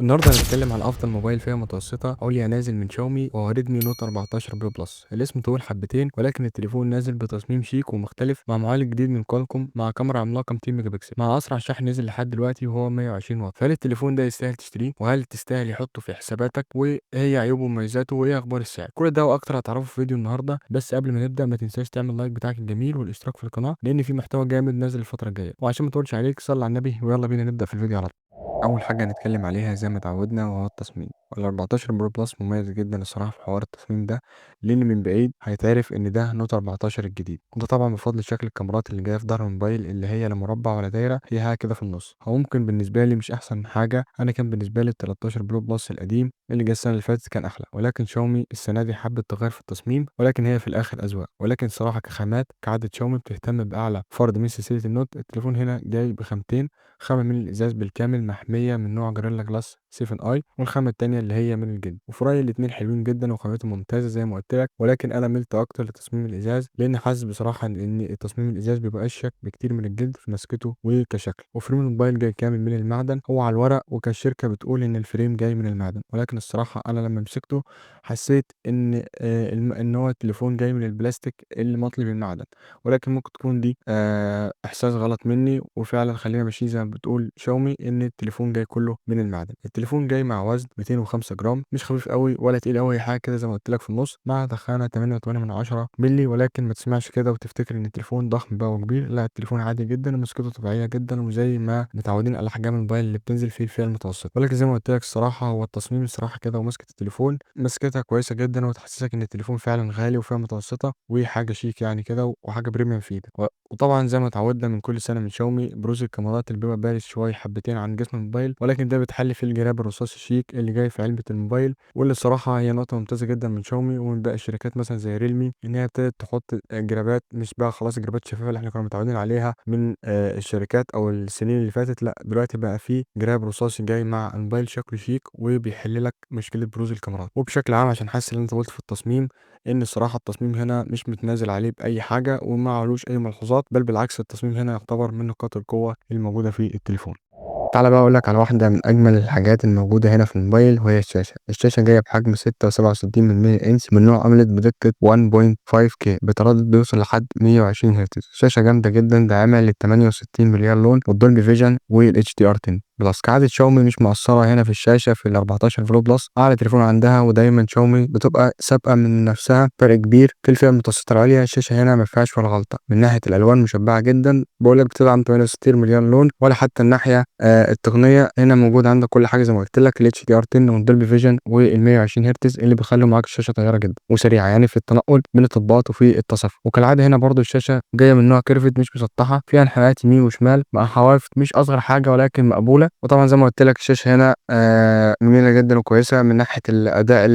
النهارده هنتكلم عن افضل موبايل فئه متوسطه عليا نازل من شاومي وهو ريدمي نوت 14 برو بلس. الاسم طويل حبتين ولكن التليفون نازل بتصميم شيك ومختلف مع معالج جديد من كوالكوم مع كاميرا عملاقه 200 ميجا بكسل مع اسرع شاحن نزل لحد دلوقتي وهو 120 واط. فهل التليفون ده يستاهل تشتريه وهل تستاهل يحطه في حساباتك وايه هي عيوبه ومميزاته وايه اخبار السعر؟ كل ده واكتر هتعرفه في فيديو النهارده. بس قبل ما نبدا ما تنساش تعمل لايك بتاعك الجميل والاشتراك في القناه لان في محتوى جامد نازل الفتره الجايه. وعشان ما اطولش عليك صلي على النبي ويلا بينا نبدا في الفيديو على طول. أول حاجة هنتكلم عليها زي ما اتعودنا وهو التصميم. ال14 برو بلس مميز جدا الصراحة في حوار التصميم ده، لأن من بعيد هيتعرف إن ده نوت 14 الجديد، وده طبعا بفضل شكل الكاميرات اللي جاية في ظهر الموبايل اللي هي لا مربع ولا دايرة، هي حاجة كده في النص. هو ممكن بالنسبة لي مش أحسن حاجة، أنا كان بالنسبة لي ال 13 برو بلس القديم اللي جه السنة اللي فاتت كان أحلى، ولكن شاومي السنة دي حبت تغير في التصميم، ولكن هي في الآخر أذواق. ولكن صراحة كخامات كعادة شاومي بتهتم بأعلى فرد من سلسلة النوت. التليفون هنا جاي بخامتين، خامة من الإزاز بالكامل محمية من نوع جوريلا جلاس 7 اي، والخامة التانية اللي هي من الجلد. وفي رأيي الاتنين حلوين جدا وخامتهم ممتازة زي ما قلت لك، ولكن أنا ملت أكتر لتصميم الإزاز لأن حاسس بصراحة إن التصميم الإزاز بيبقى أشيك بكتير من الجلد في مسكته وكشكل. وفريم الموبايل جاي كامل من المعدن، هو على الورق وكالشركة بتقول إن الفريم جاي من المعدن، ولكن الصراحة أنا لما مسكته حسيت إن إن هو التليفون جاي من البلاستيك اللي مطلي بالمعدن، ولكن ممكن تكون دي إحساس غلط مني. وفعلا خلينا ماشيين زي ما بتقول شاومي إن التليفون جاي كله من المعدن. التليفون جاي مع وزن 205 جرام، مش خفيف قوي ولا تقيل قوي، حاجة كده زي ما قلت لك في النص، مع تخانة 8.8 مللي. ولكن ما تسمعش كده وتفتكر إن التليفون ضخم بقى وكبير، لا التليفون عادي جدا ومسكته طبيعية جدا وزي ما متعودين على أحجام الموبايل اللي بتنزل فيه الفئة المتوسطة. ولكن زي ما قلت لك الصراحة هو التصميم الصراحة كده ومسكة التليفون مسكتها كويسة جدا وتحسسك إن التليفون فعلا غالي وفئة متوسطة وحاجة شيك يعني كده وحاجة بريميوم في ايدك. وطبعا زي ما اتعودنا من كل سنة من شاومي بروز الكاميرات اللي بيبقى بارز شوية حبتين عن جسم الموبايل، ولكن ده بتحل في الجراب الرصاصي الشيك اللي جاي في علبة الموبايل، واللي الصراحة هي نقطة ممتازة جدا من شاومي ومن باقي الشركات مثلا زي ريلمي، إن هي ابتدت تحط جرابات مش بقى خلاص الجرابات الشفافة اللي احنا كنا متعودين عليها من الشركات أو السنين اللي فاتت. لا دلوقتي بقى في جراب رصاصي جاي مع الموبايل شكله شيك وبيحل لك مشكلة بروز الكاميرات. وبشكل عام عشان حاسس ان انت قلت في التصميم ان الصراحه التصميم هنا مش متنازل عليه باي حاجه وما علوش اي ملحوظات، بل بالعكس التصميم هنا يعتبر من نقاط القوه الموجوده في التليفون. تعالى بقى اقول لك على واحده من اجمل الحاجات الموجوده هنا في الموبايل وهي الشاشه جايه بحجم 6.67 انش من نوع اموليد بدقه 1.5K بتردد بيوصل لحد 120 هرتز. شاشه جامده جدا داعمه لل 68 مليار لون والدولبي فيجن والاتش دي ار 10 بلس. كعادة شاومي مش مقصرة هنا في الشاشة في ال 14 برو بلس، أعلى تليفون عندها، ودايما شاومي بتبقى سابقة من نفسها فرق كبير في الفئة المتوسطة العليا. الشاشة هنا ما فيهاش ولا غلطة من ناحية الألوان، مشبعة جدا بقول لك بتدعم 68 مليار لون، ولا حتى الناحية التقنية هنا موجود عندك كل حاجة زي ما قلت لك، ال HDR 10 والدولبي فيجن وال 120 هرتز اللي بيخلوا معاك الشاشة طيارة جدا وسريعة يعني في التنقل بين التطبيقات وفي التصفح. وكالعادة هنا برضو الشاشة جاية من نوع كيرفد مش مسطحة، فيها انحناءات يمين وشمال مع حواف مش أصغر حاجة ولكن مقبولة. وطبعا زي ما قلت لك الشاشة هنا جميلة جدا وكويسة من ناحية الأداء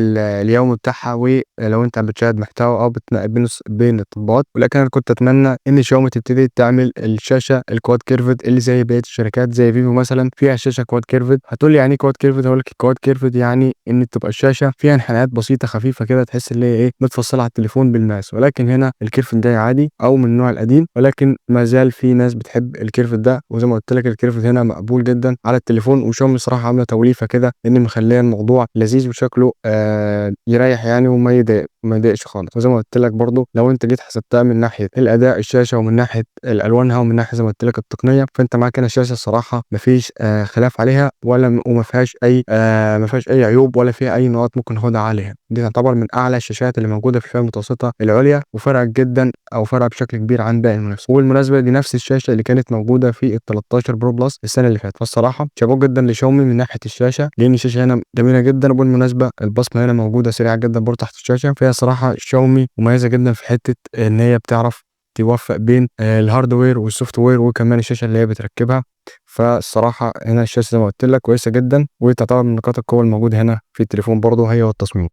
اليومي بتاعها، ولو أنت بتشاهد محتوى أو بتنقل بين التطبيقات. ولكن أنا كنت أتمنى إن شاومي تبتدي تعمل الشاشة الكواد كيرفد اللي زي بقية الشركات زي فيفو مثلا فيها شاشة كواد كيرفد. هتقول لي يعني إيه كواد كيرفد؟ هقول لك الكواد كيرفد يعني إن تبقى الشاشة فيها انحناءات بسيطة خفيفة كده تحس إن هي إيه متفصلة على التليفون بالماس، ولكن هنا الكيرفد ده عادي أو من النوع القديم، ولكن ما زال في ناس بتحب الكيرفد ده. وزي ما قلت لك الكيرفد هنا مقبول جدا على التليفون، وشاومي صراحة عاملة توليفة كده إن مخليه الموضوع لذيذ وشكله يريح يعني وما يضايق ما يضايقش خالص. وزي ما قلت لك برضو لو انت جيت حسبتها من ناحيه الاداء الشاشه ومن ناحيه الالوانها ومن ناحيه زي ما قلت لك التقنيه، فانت معاك هنا الشاشه الصراحه ما فيش خلاف عليها وما فيهاش اي ما فيهاش اي عيوب ولا فيها اي نقاط ممكن ناخدها عليها. دي تعتبر من اعلى الشاشات اللي موجوده في الفئه المتوسطه العليا، وفرقت جدا او فرق بشكل كبير عن باقي المنافسين. وبالمناسبه دي نفس الشاشه اللي كانت موجوده في ال 13 برو بلس السنه اللي فاتت. فالصراحه شابوه جدا لشاومي من ناحيه الشاشه لان الشاشه هنا جميله جدا. وبالمناسبه البصمه هنا موجوده سريعه جدا برضه تحت الشاشه، فهي صراحه شاومي مميزه جدا في حته ان هي بتعرف توفق بين الهاردوير والسوفت وير وكمان الشاشه اللي هي بتركبها. فالصراحه هنا الشاشه زي ما قلت لك كويسه جدا وتعتبر من نقاط القوه الموجوده هنا في التليفون برضه هي والتصميم.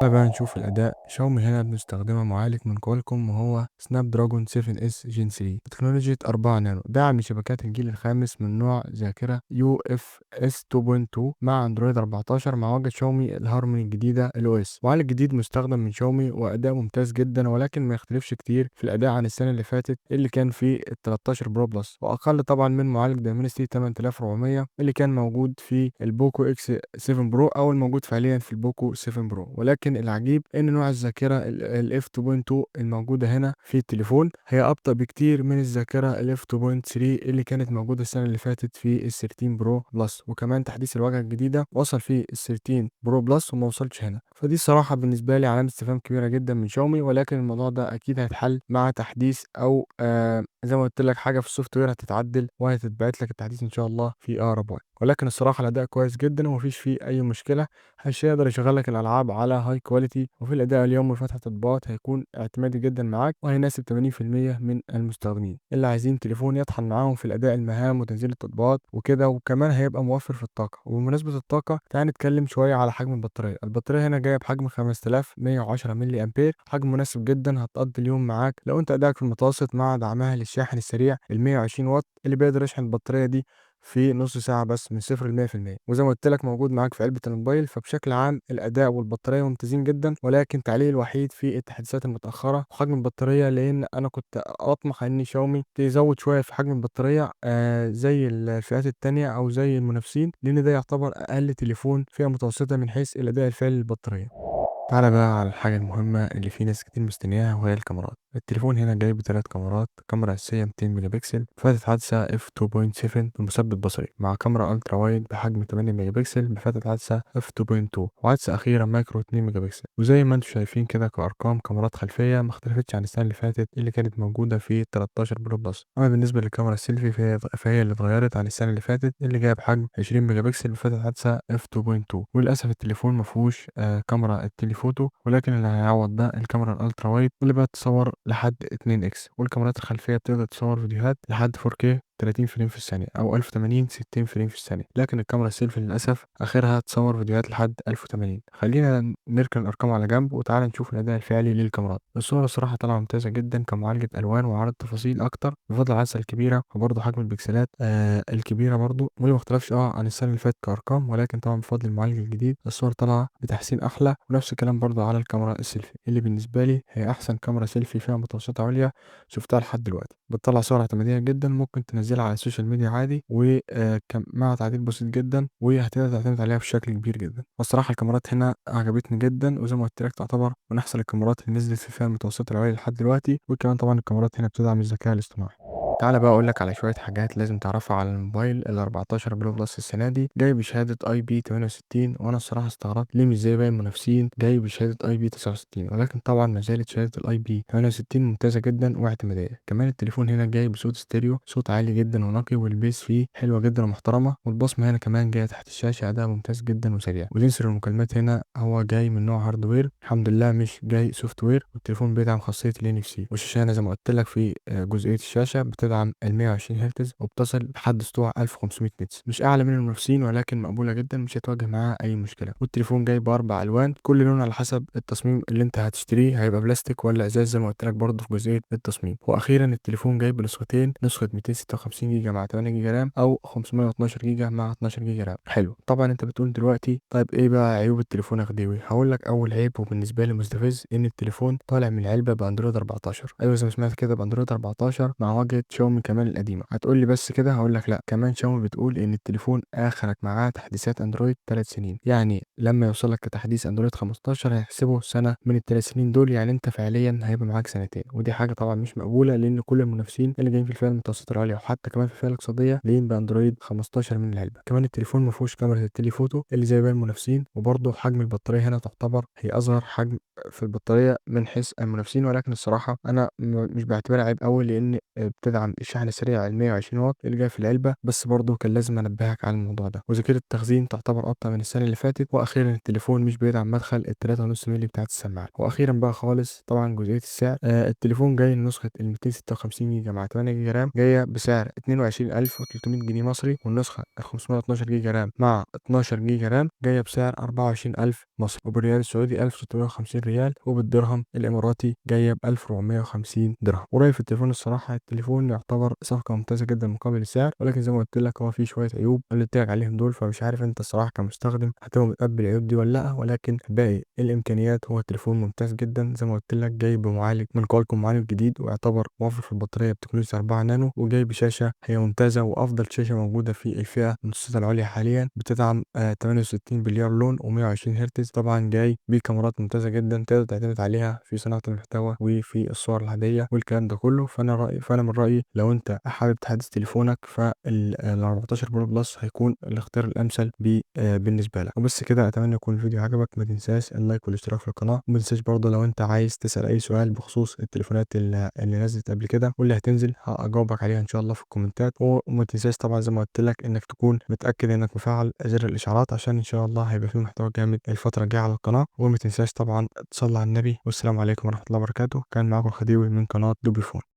تعالَ بقى نشوف الأداء. شاومي هنا بنستخدمها معالج من كوالكوم وهو سناب دراجون 7S Gen 3 بتكنولوجيا 4 نانو، داعم لشبكات الجيل الخامس من نوع ذاكرة UFS 2.2 مع أندرويد 14 مع واجهة شاومي الهارموني الجديدة الOS. معالج جديد مستخدم من شاومي وأداء ممتاز جدًا، ولكن ما يختلفش كتير في الأداء عن السنة اللي فاتت اللي كان في ال13 برو بلس، وأقل طبعًا من معالج Dimensity 8400 اللي كان موجود في البوكو X7 برو أو الموجود فعليًا في البوكو 7 برو. ولكن العجيب إن نوع الذاكرة الF2.2 الموجودة هنا في التليفون هي أبطأ بكتير من الذاكرة الF2.3 اللي كانت موجودة السنة اللي فاتت في ال13 برو بلس، وكمان تحديث الواجهة الجديدة وصل في ال13 برو بلس وما وصلش هنا. فدي الصراحة بالنسبة لي علامة استفهام كبيرة جدًا من شاومي، ولكن الموضوع ده أكيد هيتحل مع تحديث أو زي ما قُلت لك حاجة في السوفت وير هتتعدل وهتتبعت لك التحديث إن شاء الله في أقرب وقت. ولكن الصراحة الأداء كويس جدًا وما فيش فيه أي مشكلة، هيقدر يشغّل لك الألعاب على high quality، وفي الأداء اليومي وفتح التطبيقات هيكون اعتمادي جدًا معاك وهيناسب 80% من المستخدمين اللي عايزين تليفون يطحن معاهم في الأداء المهام وتنزيل التطبيقات وكده، وكمان هيبقى موفّر في الطاقة. وبمناسبة الطاقة تعالَ نتكلم شوية على حجم البطارية. البطارية هنا جاية بحجم 5110 ملي أمبير، حجم مناسب جدًا هتقضّي اليوم معاك لو أنت أدائك في المتوسط مع دعمها للشاحن السريع ال120 واط اللي بيقدر يشحن البطارية دي في نُص ساعة بس من 0 ل100%. وزي ما قُلت لك موجود معاك في علبة الموبايل، فبشكل عام الأداء والبطارية ممتازين جدًا، ولكن تعليقي الوحيد في التحديثات المتأخرة وحجم البطارية، لإن أنا كنت أطمح إن شاومي تزوّد شوية في حجم البطارية زي الفئات التانية أو زي المنافسين، لإن ده يعتبر أقل تليفون فئة متوسطة من حيث الأداء الفعلي للبطارية. تعالَ بقى على الحاجة المهمة اللي في ناس كتير مستنياها وهي الكاميرات. التليفون هنا جاي ب3 كاميرات، كاميرا أساسية 200 ميجا بكسل بفتحة عدسة f2.7 بمثبت بصري، مع كاميرا ألترا وايد بحجم 8 ميجا بكسل بفتحة عدسة f2.2 وعدسة أخيرة مايكرو 2 ميجا بكسل. وزي ما أنتم شايفين كده كأرقام كاميرات خلفية ما اختلفتش عن السنة اللي فاتت اللي كانت موجودة في ال13 برو بلس. أما بالنسبة للكاميرا السيلفي فهي اللي اتغيرت عن السنة اللي فاتت اللي جاية بحجم 20 ميجا بكسل بفتحة عدسة f2.2. وللأسف التليفون ما فيهوش كاميرا التليفوتو، ولكن اللي هيعوض ده الكاميرا الالترا وايد واللي بقت تصور لحد 2 اكس، والكاميرات الخلفيه بتقدر تصور فيديوهات لحد 4K 30 فريم في الثانية أو 1080 60 فريم في الثانية. لكن الكاميرا السيلفي للأسف آخرها تصور فيديوهات لحد 1080. خلينا نركن الأرقام على جنب وتعالى نشوف الأداء الفعلي للكاميرات. الصورة الصراحة طالعة ممتازة جدا كمعالجة ألوان وعرض تفاصيل أكتر بفضل العدسة الكبيرة وبرضه حجم البكسلات الكبيرة برضه، واللي مختلفش عن السنة اللي فاتت كأرقام، ولكن طبعا بفضل المعالج الجديد الصور طالعة بتحسين أحلى. ونفس الكلام برضه على الكاميرا السيلفي اللي بالنسبة لي هي أحسن كاميرا سيلفي فيها متوسطة عليا شفتها لحد دلوقتي. بتطلع صور اعتمادية جدا ممكن تنزلها على السوشيال ميديا عادي مع تعديل بسيط جدا، وهتقدر تعتمد عليها بشكل كبير جدا. والصراحة الكاميرات هنا عجبتني جدا، وزي ما قلت لك تعتبر من أحسن الكاميرات اللي نزلت في الفئة المتوسطة العليا لحد دلوقتي. وكمان طبعا الكاميرات هنا بتدعم الذكاء الاصطناعي. تعالى بقى اقول لك على شويه حاجات لازم تعرفها على الموبايل ال 14 برو بلس السنه دي. جاي بشهاده اي بي 68، وانا الصراحه استغربت ليه مش زي باقي المنافسين جاي بشهاده اي بي 69، ولكن طبعا ما زالت شهاده الاي بي 68 ممتازه جدا واعتماديه. كمان التليفون هنا جاي بصوت ستيريو، صوت عالي جدا ونقي، والبيس فيه حلوه جدا ومحترمه، والبصمه هنا كمان جايه تحت الشاشه اداء ممتاز جدا وسريع. وسنسور المكالمات هنا هو جاي من نوع هاردوير الحمد لله مش جاي سوفت وير، والتليفون بيدعم خاصيه ال NFC. والشاشه هنا زي ما قلت لك في جزئيه الشاشه بتدعم ال 120 هرتز وبتصل لحد سطوع 1500 نتس، مش اعلى من المنافسين ولكن مقبوله جدا مش هتواجه معاها اي مشكله. والتليفون جاي باربع الوان، كل لون على حسب التصميم اللي انت هتشتريه هيبقى بلاستيك ولا ازاز زي ما قلت لك برضه في جزئيه التصميم. واخيرا التليفون جاي بنسختين، نسخه 256 جيجا مع 8 جيجا رام او 512 جيجا مع 12 جيجا رام. حلو. طبعا انت بتقول دلوقتي طيب ايه بقى عيوب التليفون يا خديوي؟ هقول لك اول عيب وبالنسبه لي مستفز ان التليفون طالع من العلبه باندرويد 14. ايوه زي ما سمعت كده باندرويد 14 مع واجهه شاومي كمان القديمه. هتقول لي بس كده؟ هقول لك لا، كمان شاومي بتقول ان التليفون اخرك معاه تحديثات اندرويد 3 سنين، يعني لما يوصل لك تحديث اندرويد 15 هيحسبه سنه من الثلاث سنين دول، يعني انت فعليا هيبقى معاك سنتين. ودي حاجه طبعا مش مقبوله لان كل المنافسين اللي جايين في الفئه المتوسطه العاليه وحتى كمان في الفئه الاقتصاديه جايين باندرويد 15 من العلبه. كمان التليفون ما فيهوش كاميرا التليفوتو اللي زي باقي المنافسين، وبرضه حجم البطاريه هنا تعتبر هي اصغر حجم في البطاريه من حيث المنافسين، ولكن الصراحه انا مش بعتبرها عيب قوي لان بتدعم بيدعم الشحن السريع ال120 واط اللي جاي في العلبة، بس برضه كان لازم انبهك على الموضوع ده. وذاكرة التخزين تعتبر ابطأ من السنة اللي فاتت. واخيرا التليفون مش بيدعم مدخل ال3.5 مللي بتاعت السماعة. واخيرا بقى خالص طبعا جزئية السعر، التليفون جاي نسخة ال 256 جيجا مع 8 جيجا رام جاية بسعر 22300 جنيه مصري، والنسخة ال 512 جيجا رام مع 12 جيجا رام جاية بسعر 24000 مصري، وبالريال السعودي 1650 ريال، وبالدرهم الاماراتي جاية ب 1450 درهم. ورأيي في التليفون الصراحة التليفون يعتبر صفقة ممتازة جدا مقابل السعر، ولكن زي ما قلت لك هو فيه شوية عيوب اللي قلت لك عليهم دول، فمش عارف انت الصراحة كمستخدم هتبقى متقبل العيوب دي ولا لا. ولكن باقي الامكانيات هو تليفون ممتاز جدا. زي ما قلت لك جاي بمعالج من كوالكوم، معالج جديد ويعتبر موفر في البطارية بتكنولوجيا 4 نانو، وجاي بشاشة هي ممتازة وافضل شاشة موجودة في الفئة المتوسطة العليا حاليا، بتدعم 68 بليار لون و120 هرتز. طبعا جاي بكاميرات ممتازة جدا تقدر تعتمد عليها في صناعة المحتوى وفي الصور العادية والكلام ده كله. فانا من رأيي لو انت حابب تحدث تليفونك فال 14 برو بلس هيكون الاختيار الامثل بالنسبة لك. وبس كده، اتمنى يكون الفيديو عجبك. ما تنساش اللايك والاشتراك في القناة، وما تنساش برضه لو انت عايز تسأل اي سؤال بخصوص التليفونات اللي نزلت قبل كده واللي هتنزل هجاوبك عليها ان شاء الله في الكومنتات. وما تنساش طبعا زي ما قلت لك انك تكون متأكد انك مفعل زر الاشعارات، عشان ان شاء الله هيبقى فيه محتوى جامد الفترة الجاية على القناة. وما تنساش طبعا تصلي على النبي. والسلام عليكم ورحمة الله وبركاته. كان معكم خديوي من قناة دوبي فون.